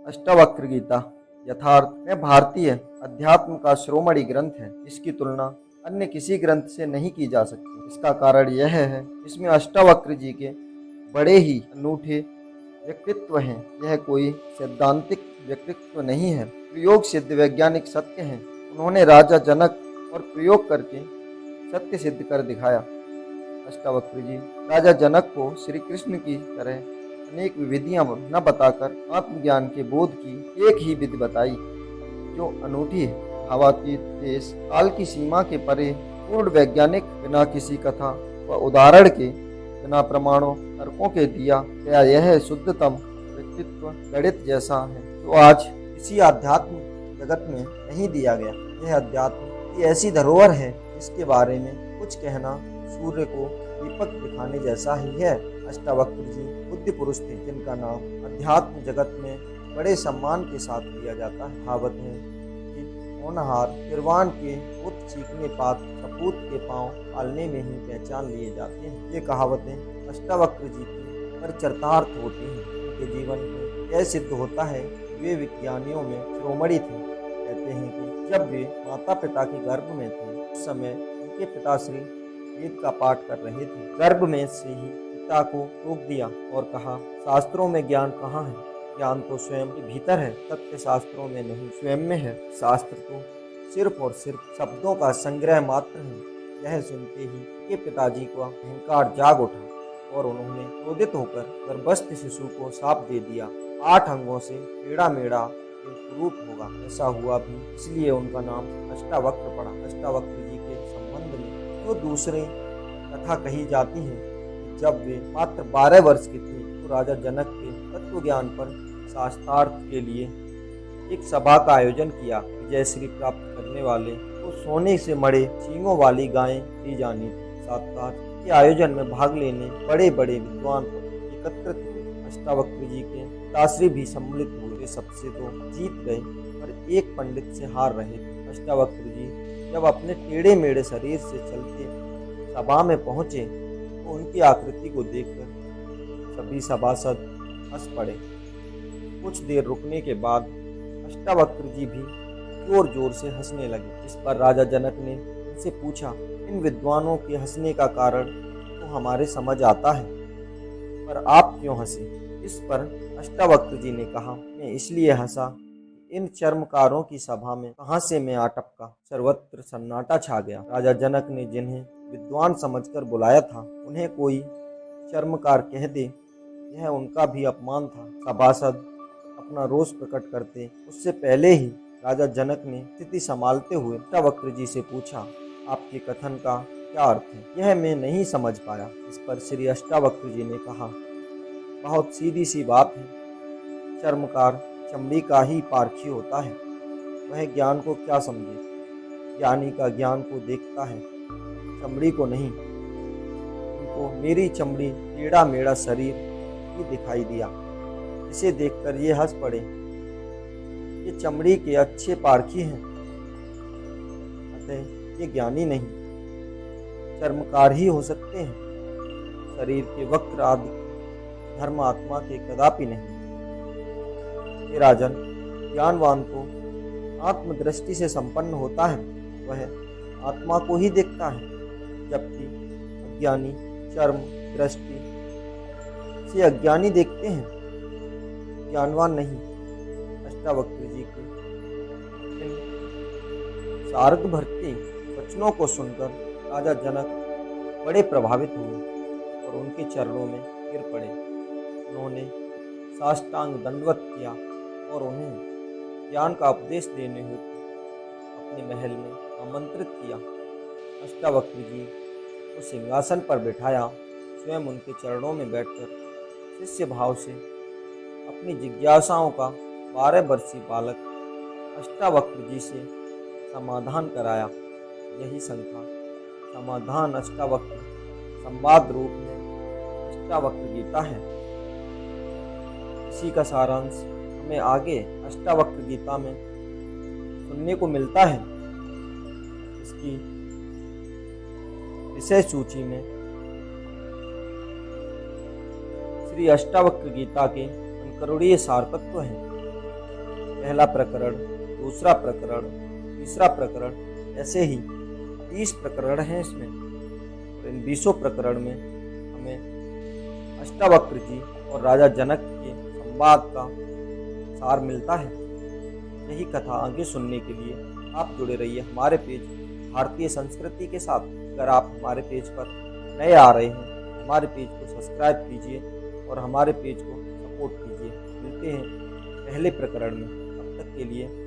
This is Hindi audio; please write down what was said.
अष्टावक्र गीता यथार्थ में भारतीय अध्यात्म का शिरोमणि ग्रंथ है। इसकी तुलना अन्य किसी ग्रंथ से नहीं की जा सकती। इसका कारण यह है, इसमें अष्टावक्र जी के बड़े ही अनूठे व्यक्तित्व हैं। यह कोई सैद्धांतिक व्यक्तित्व नहीं है, प्रयोग सिद्ध वैज्ञानिक सत्य हैं। उन्होंने राजा जनक और प्रयोग करके सत्य सिद्ध कर दिखाया। अष्टावक्र जी राजा जनक को श्री कृष्ण की तरह अनेक विधियां न बताकर आत्मज्ञान के बोध की एक ही विधि बताई, जो अनूठी है, भावातीत, देश काल की सीमा के परे, पूर्ण वैज्ञानिक, बिना किसी कथा व उदाहरण के, बिना प्रमाणों तर्कों के दिया गया यह शुद्धतम व्यक्तित्व गणित जैसा है, जो आज किसी आध्यात्म जगत में नहीं दिया गया। यह अध्यात्म की ऐसी धरोहर है जिसके बारे में कुछ कहना सूर्य को दीपक दिखाने जैसा ही है। अष्टावक्र जी बुद्धि पुरुष थे, जिनका नाम अध्यात्म जगत में बड़े सम्मान के साथ लिया जाता है। कहावत है कि होनहार किरवान के उत चीखने पात सपूत के पांव पालने में ही पहचान लिए जाते हैं। ये कहावतें अष्टावक्र जी की परिचरितार्थ होती हैं। उनके जीवन में यह सिद्ध होता है वे विज्ञानियों में शिरोमणि थे। कहते हैं कि जब वे माता पिता के गर्भ में थे, उस समय उनके पिताश्री वेद का पाठ कर रहे थे। गर्भ में से ही पिता को रोक दिया और कहा, शास्त्रों में ज्ञान कहाँ है? ज्ञान तो स्वयं के भीतर है, सत्य शास्त्रों में नहीं स्वयं में है। शास्त्र तो सिर्फ और सिर्फ शब्दों का संग्रह मात्र है। यह सुनते ही उनके पिताजी को अहंकार जाग उठा और उन्होंने क्रोधित होकर गर्भस्थ शिशु को शाप दे दिया, 8 अंगों से टेढ़ा मेढ़ा रूप होगा। ऐसा हुआ भी, इसलिए उनका नाम अष्टावक्र पड़ा। अष्टावक्र जी के संबंध में जो दूसरे कथा कही जाती है कि जब वे मात्र 12 वर्ष के थे तो राजा जनक के तत्व ज्ञान पर शास्त्रार्थ के लिए एक सभा का आयोजन किया। विजयश्री प्राप्त करने वाले तो सोने से मढ़े सींगों वाली गायें दी जानी थी। शास्त्रार्थ के आयोजन में भाग लेने बड़े बड़े विद्वान एकत्रित हुए। अष्टावक्र जी के पिताश्री भी सम्मिलित हुए। वे सबसे तो जीत गए, पर एक पंडित से हार रहे थे। अष्टावक्र जी जब अपने टेढ़े मेढ़े शरीर से चलते सभा में पहुंचे तो उनकी आकृति को देखकर सभी सभासद हंस पड़े। कुछ देर रुकने के बाद अष्टावक्र जी भी जोर जोर से हंसने लगे। इस पर राजा जनक ने उनसे पूछा, इन विद्वानों के हंसने का कारण तो हमारे समझ आता है, पर आप क्यों हंसे? इस पर अष्टावक्र जी ने कहा, मैं इसलिए हंसा, इन चर्मकारों की सभा में कहां से मैं आ टपका। सर्वत्र सन्नाटा छा गया। राजा जनक ने जिन्हें विद्वान समझकर बुलाया था, उन्हें कोई चर्मकार कह दे, यह उनका भी अपमान था। सभासद अपना रोष प्रकट करते उससे पहले ही राजा जनक ने स्थिति संभालते हुए अष्टावक्र जी से पूछा, आपके कथन का क्या अर्थ है? यह मैं नहीं समझ पाया। इस पर श्री अष्टावक्र जी ने कहा, बहुत सीधी सी बात है। चर्मकार चमड़ी का ही पारखी होता है। वह ज्ञान को क्या समझे? ज्ञानी का ज्ञान को देखता है, चमड़ी को नहीं। उनको मेरी चमड़ी टेढ़ा मेढ़ा शरीर ही दिखाई दिया। इसे देखकर ये हंस पड़े। ये चमड़ी के अच्छे पारखी हैं, अतः ये ज्ञानी नहीं, चर्मकार ही हो सकते हैं। शरीर के वक्र आदि धर्म आत्मा के कदापि नहीं। राजन, ज्ञानवान तो आत्मदृष्टि से संपन्न होता है, वह आत्मा को ही देखता है, जबकि अज्ञानी चर्म दृष्टि से अज्ञानी देखते हैं, ज्ञानवान नहीं। अष्टावक्र जी के इन सार्थ भरते वचनों को सुनकर राजा जनक बड़े प्रभावित हुए और उनके चरणों में गिर पड़े। उन्होंने साष्टांग दंडवत किया और उन्हें ज्ञान का उपदेश देने हेतु अपने महल में आमंत्रित किया। अष्टावक्र जी को सिंहासन पर बिठाया, स्वयं उनके चरणों में बैठकर शिष्य भाव से अपनी जिज्ञासाओं का 12 वर्षीय बालक अष्टावक्र जी से समाधान कराया। यही संख्या समाधान अष्टावक्र संवाद रूप में अष्टावक्र गीता है। इसी का सारांश हमें आगे अष्टावक्र गीता में सुनने को मिलता है। इसकी विषय सूची में श्री अष्टावक्र गीता के अनकरुणीय सार तत्व हैं। पहला प्रकरण, दूसरा प्रकरण, तीसरा प्रकरण, ऐसे ही 30 प्रकरण हैं इसमें। और इन 20 प्रकरण में हमें अष्टावक्र जी और राजा जनक के संवाद का सार मिलता है। यही कथा आगे सुनने के लिए आप जुड़े रहिए हमारे पेज भारतीय संस्कृति के साथ। अगर आप हमारे पेज पर नए आ रहे हैं, हमारे पेज को सब्सक्राइब कीजिए और हमारे पेज को सपोर्ट कीजिए। मिलते हैं पहले प्रकरण में, तब तक के लिए